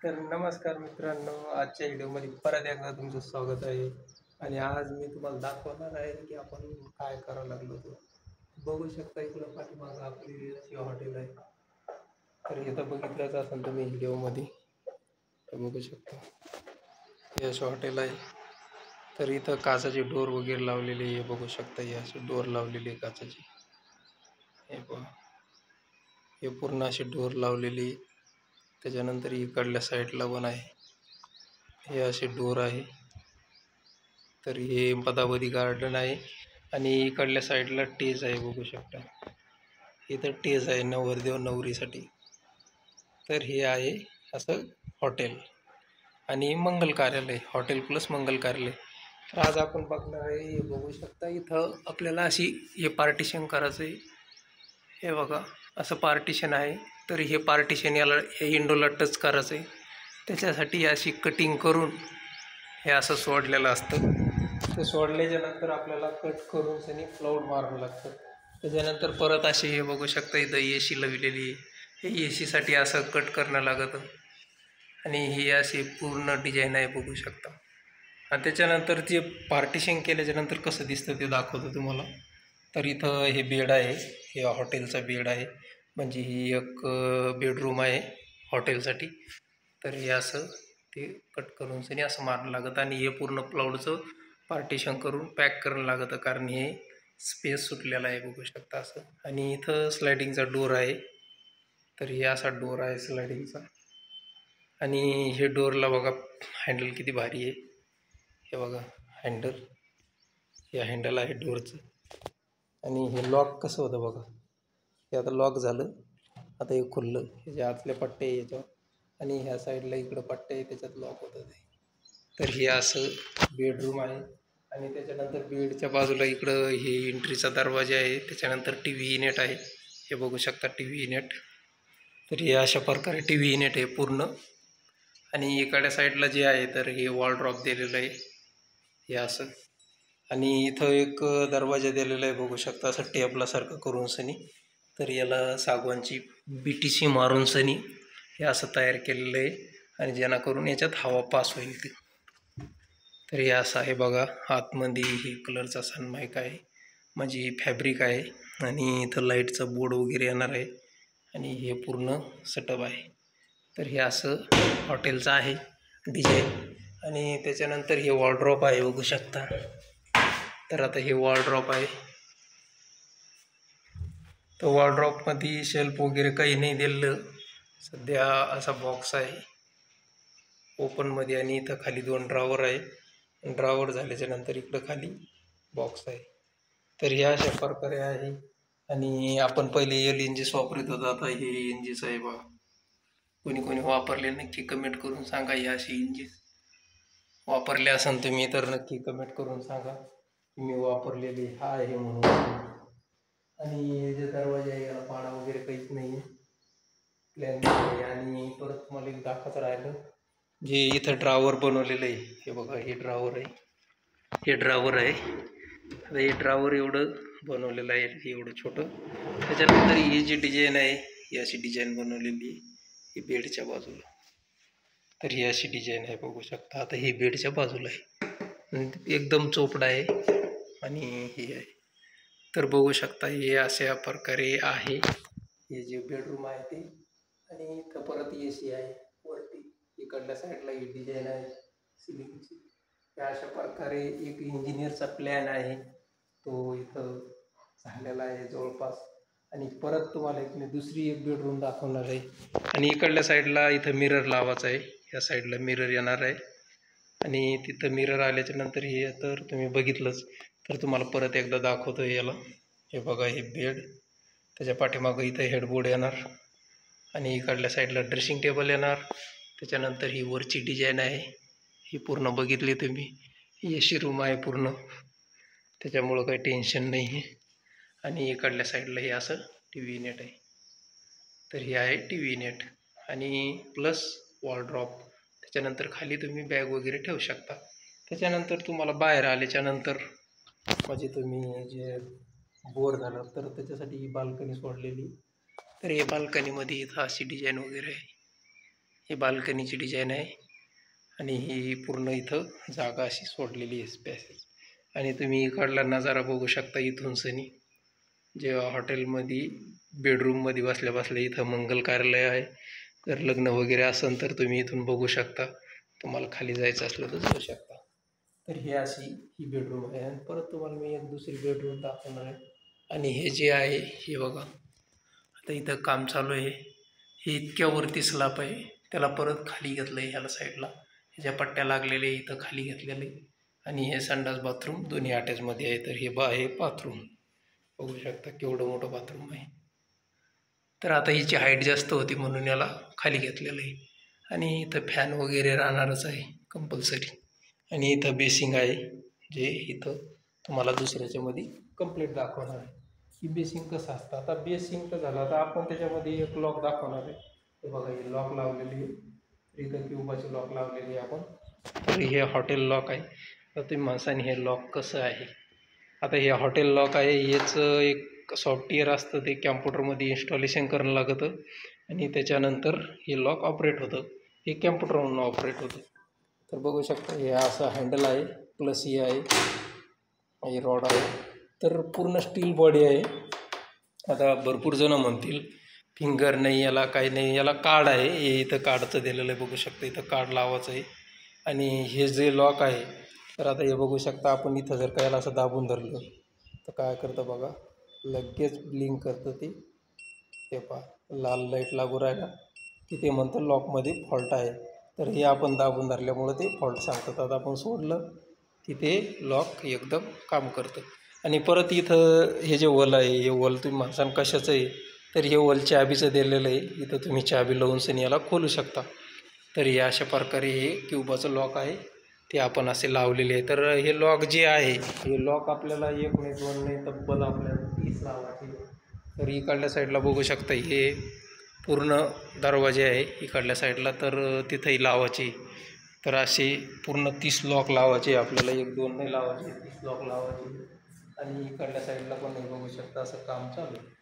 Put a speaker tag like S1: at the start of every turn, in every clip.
S1: तर नमस्कार मित्रांनो, आजच्या व्हिडिओमध्ये परत एकदा तुमचं स्वागत आहे. आणि आज मी तुम्हाला दाखवणार आहे की आपण काय करावं लागलो होतो. बघू शकता इकडं पाठीमागं आपली अशी हॉटेल आहे. तर इथं बघितलंच असेल तुम्ही व्हिडिओमध्ये, तर बघू शकता हे असं हॉटेल आहे. तर इथं काचाची डोर वगैरे लावलेली आहे, बघू शकता. हे अशी डोर लावलेली आहे काचाची. हे पहा, हे पूर्ण अशी डोर लावलेली आहे. त्याच्यानंतर इकडल्या साईडला पण आहे, हे असे डोर आहे. तर हे पदावधी गार्डन आहे आणि इकडल्या साईडला टेज आहे, बघू शकता. इथं टेज आहे नवरदेव नवरीसाठी. तर हे आहे असं हॉटेल आणि मंगल कार्यालय, हॉटेल प्लस मंगल कार्यालय. तर आज आपण बघणार आहे, हे बघू शकता. इथं आपल्याला अशी हे पार्टिशन करायचं आहे. हे बघा, असं पार्टिशन आहे. तर हे पार्टिशन याला हे विंडोला टच करायचं आहे. त्याच्यासाठी अशी कटिंग करून हे असं सोडलेलं असतं. ते सोडल्याच्या नंतर आपल्याला कट करून त्याने फ्लाउड मारावं लागतं. त्याच्यानंतर परत असे हे बघू शकता, इथं ए सी लावलेली आहे. हे ए सीसाठी असं कट करणं लागतं आणि ही अशी पूर्ण डिझाईन आहे, बघू शकता. आणि त्याच्यानंतर जे पार्टिशन केल्याच्यानंतर कसं दिसतं ते दाखवतो तुम्हाला. तर इथं हे बेड आहे, हे हॉटेलचा बेड आहे. म्हणजे ही एक बेडरूम आहे हॉटेलसाठी. तर हे असं ते कट करून सनी असं मारणं लागतं आणि हे पूर्ण प्लाऊडचं पार्टिशन करून पॅक करणं लागतं, कारण हे स्पेस सुटलेला आहे, बघू शकता असं. आणि इथं स्लायडिंगचा डोर आहे. तर हे असा डोर आहे स्लायडिंगचा. आणि हे डोरला बघा हँडल किती भारी आहे. हे बघा हँडल, हे हँडल आहे डोरचं. आणि हे लॉक कसं होतं बघा, हे आता लॉक झालं. आता हे खुललं, ह्याच्या आतल्या पट्ट्या आहे याच्यावर आणि ह्या साईडला इकडं पट्ट्या आहे, त्याच्यात लॉक होतं ते. तर हे असं बेडरूम आहे. आणि त्याच्यानंतर बेडच्या बाजूला इकडं हे एंट्रीचा दरवाजा आहे. त्याच्यानंतर टी व्ही युनिट आहे, हे बघू शकता टी व्ही युनिट. तर हे अशा प्रकारे टी व्ही युनिट आहे पूर्ण. आणि इकडच्या साईडला जे आहे तर हे वॉल ड्रॉप दिलेलं आहे, हे असं. आणि इथं एक दरवाजा दिलेला आहे, बघू शकता, असं टेबलासारखं करून सनी. तर याला सागवानची BTC मारून सनी हे असं तयार केलेलं आहे, आणि जेणेकरून याच्यात हवा पास होईल ते. तर हे असं आहे बघा. आतमध्ये हे कलरचा सनमाईक आहे, म्हणजे फॅब्रिक आहे. आणि इथं लाईटचा बोर्ड वगैरे येणार आहे आणि हे पूर्ण सेटअप आहे. तर हे असं हॉटेलचं आहे डिझाईन. आणि त्याच्यानंतर हे वॉलड्रॉप आहे, बघू शकता. तर आता हे वॉलड्रॉप आहे. तर वॉलड्रॉपमध्ये शेल्फ वगैरे काही नाही दिलं सध्या, असा बॉक्स आहे ओपनमध्ये. आणि इथं खाली 2 ड्रॉवर आहे. ड्रॉवर झाल्याच्या नंतर इकडं खाली बॉक्स आहे. तर ह्या अशा प्रकारे आहे. आणि आपण पहिले LNGs वापरत होतो, आता हे LNGs आहे बघा. कोणी कोणी वापरले नक्की कमेंट करून सांगा. हे असे इंजिस वापरले असेल तुम्ही तर नक्की कमेंट करून सांगा मी वापरलेले हा आहे म्हणून. आणि जे दरवाजा आहे याला पाडा वगैरे काहीच नाही आहे, प्लॅन आहे. आणि परत तुम्हाला एक दाखवायचं राहिलं, जे इथं ड्रावर बनवलेलं आहे, हे बघा. हे ड्रावर आहे, हे ड्रावर आहे. आता हे ड्रावर एवढं बनवलेलं आहे, हे एवढं छोटं. त्याच्यानंतर ही जी डिझाईन आहे ही अशी डिझाईन बनवलेली आहे, ही बेडच्या बाजूला. तर ही अशी डिझाईन आहे, बघू शकता. आता ही बेडच्या बाजूला आहे, एकदम चोपडा आहे. आणि ही आहे, तर बघू शकता हे अशा प्रकारे आहे हे जे बेडरूम आहे ते. आणि इथं परत AC आहे वरती. इकडल्या साईडला ही डिझाईन आहे सिलिंगची. त्या अशा प्रकारे एक इंजिनियरचा प्लॅन आहे, तो इथं झालेला आहे जवळपास. आणि परत तुम्हाला एक मी दुसरी एक बेडरूम दाखवणार आहे. आणि इकडल्या साईडला इथं मिरर लावायचा आहे, या साईडला मिरर येणार आहे. आणि तिथं मिरर आल्याच्या नंतर हे तर तुम्ही बघितलंच, तर तुम्हाला परत एकदा दाखवतो याला. हे बघा, हे बेड, त्याच्या पाठीमागं इथं हेडबोर्ड येणार. आणि इकडल्या साईडला ड्रेसिंग टेबल येणार. त्याच्यानंतर ही वरची डिझाईन आहे, ही पूर्ण बघितली तुम्ही. AC रूम आहे पूर्ण, त्याच्यामुळं काही टेन्शन नाही आहे. आणि इकडल्या साईडला हे असं TV युनिट आहे. तर हे आहे TV युनिट आणि प्लस वॉलड्रॉप. त्याच्यानंतर खाली तुम्ही बॅग वगैरे ठेवू शकता. त्याच्यानंतर तुम्हाला बाहेर आल्याच्यानंतर म्हणजे तुम्ही जे बोर झालं तर त्याच्यासाठी ही बाल्कनी सोडलेली. तर हे बाल्कनीमध्ये इथं अशी डिझाईन वगैरे आहे, ही बाल्कनीची डिझाईन आहे आणि ही पूर्ण इथं जागा अशी सोडलेली आहे पॅसेज. आणि तुम्ही इकडला नजारा बघू शकता इथून सनी. जेव्हा हॉटेलमध्ये बेडरूममध्ये बसल्या बसल्या इथं मंगल कार्यालय आहे. जर लग्न वगैरे असेल तर तुम्ही इथून बघू शकता. तुम्हाला खाली जायचं असलं तर जाऊ शकता. तर ही अशी ही बेडरूम आहे. आणि परत तुम्हाला मी एक दुसरी बेडरूम दाखवणार आहे. आणि हे जे आहे हे बघा, आता इथं काम चालू आहे. हे इतक्या वरती स्लॅब आहे, त्याला परत खाली घेतलं आहे. ह्याला साईडला ह्याच्या पट्ट्या लागलेल्या इथं खाली घेतलेलं आहे. आणि हे संडास बाथरूम दोन्ही अटॅचमध्ये आहे. तर हे आहे बाथरूम. बघू शकता केवढं मोठं बाथरूम आहे. तर आता हिची हाईट जास्त होती म्हणून याला खाली घेतलेलं आहे. आणि इथं फॅन वगैरे राहणारच आहे कंपल्सरी. आणि इथं बेसिंग आहे, जे इथं तुम्हाला दुसऱ्याच्यामध्ये कंप्लीट दाखवणार आहे. ही बेसिंग कसं असतं. आता बेसिंग तर झालं, आता आपण त्याच्यामध्ये एक लॉक दाखवणार आहे. हे बघा, हे लॉक लावलेली आहे. इथं क्यूबाचे लॉक लावलेली आहे आपण. तर हे हॉटेल लॉक आहे. तर तुम्ही माणसाने हे लॉक कसं आहे. आता हे हॉटेल लॉक आहे, याचं एक सॉफ्टवेअर असतं, ते कॅम्प्युटरमध्ये इन्स्टॉलेशन करणं लागतं. आणि त्याच्यानंतर हे लॉक ऑपरेट होतं. हे कॅम्प्युटरवरून ऑपरेट होतं. तर बघू शकता हे असं हँडल आहे, प्लस हे आहे, हे रॉड आहे. तर पूर्ण स्टील बॉडी आहे. आता भरपूर जण म्हणतील फिंगर नाही याला, काही नाही, याला कार्ड आहे. हे इथं कार्डचं दिलेलं आहे, बघू शकता इथं कार्ड लावायचं आहे. आणि हे जे लॉक आहे, तर आता हे बघू शकता आपण इथं जर का याला असं दाबून धरलं तर काय करतं बघा, लगेच ब्लिंक करतं ते. ते पहा, लाल लाईट लागू राहिला की ते म्हणतं लॉकमध्ये फॉल्ट आहे. तर हे आपण दाबून धरल्यामुळं ते फॉल्ट सांगतात. आता आपण सोडलं की ते लॉक एकदम काम करतं. आणि परत इथं हे जे वल आहे, हे वल तुम्ही माणसानं कशाचं आहे, तर हे वल चाबीचं दिलेलं आहे. इथं तुम्ही चाबी लावून सनी याला खोलू शकता. तर हे अशा प्रकारे हे क्यूबाचं लॉक आहे, ते आपण असे लावलेले आहे. तर हे लॉक जे आहे, हे लॉक आपल्याला 1 नाही 2 नाही, तब्बल आपल्याला 30 लावायचे. तर इकडल्या साईडला बघू शकता हे पूर्ण दरवाजे आहे इकडल्या साईडला, तर तिथंही लावायचे. तर असे पूर्ण 30 लॉक लावायचे आपल्याला, 1 2 नाही लावायचे, 30 लॉक लावायचे. आणि इकडल्या साईडला पण हे बघू शकता असं काम चालू आहे.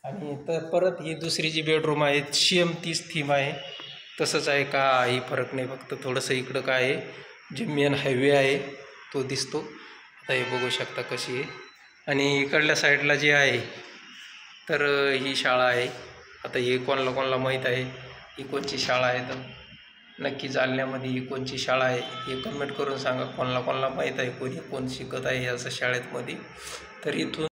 S1: आणि तर परत ही दुसरी जी बेडरूम आहे, सेम 30 थीम आहे. तसंच आहे, काही फरक नाही. फक्त थोडंसं इकडं काय आहे, जे मेन हायवे आहे तो दिसतो. आता हे बघू शकता कशी आहे. आणि इकडल्या साईडला जे आहे, तर ही शाळा आहे. आता हे कोणाला माहीत आहे ही कोणची शाळा आहे, तर नक्की जालन्यामध्ये ही कोणची शाळा आहे हे कमेंट करून सांगा. कोणाला माहीत आहे, कोण शिकत आहे असं शाळेमध्ये. तर इथून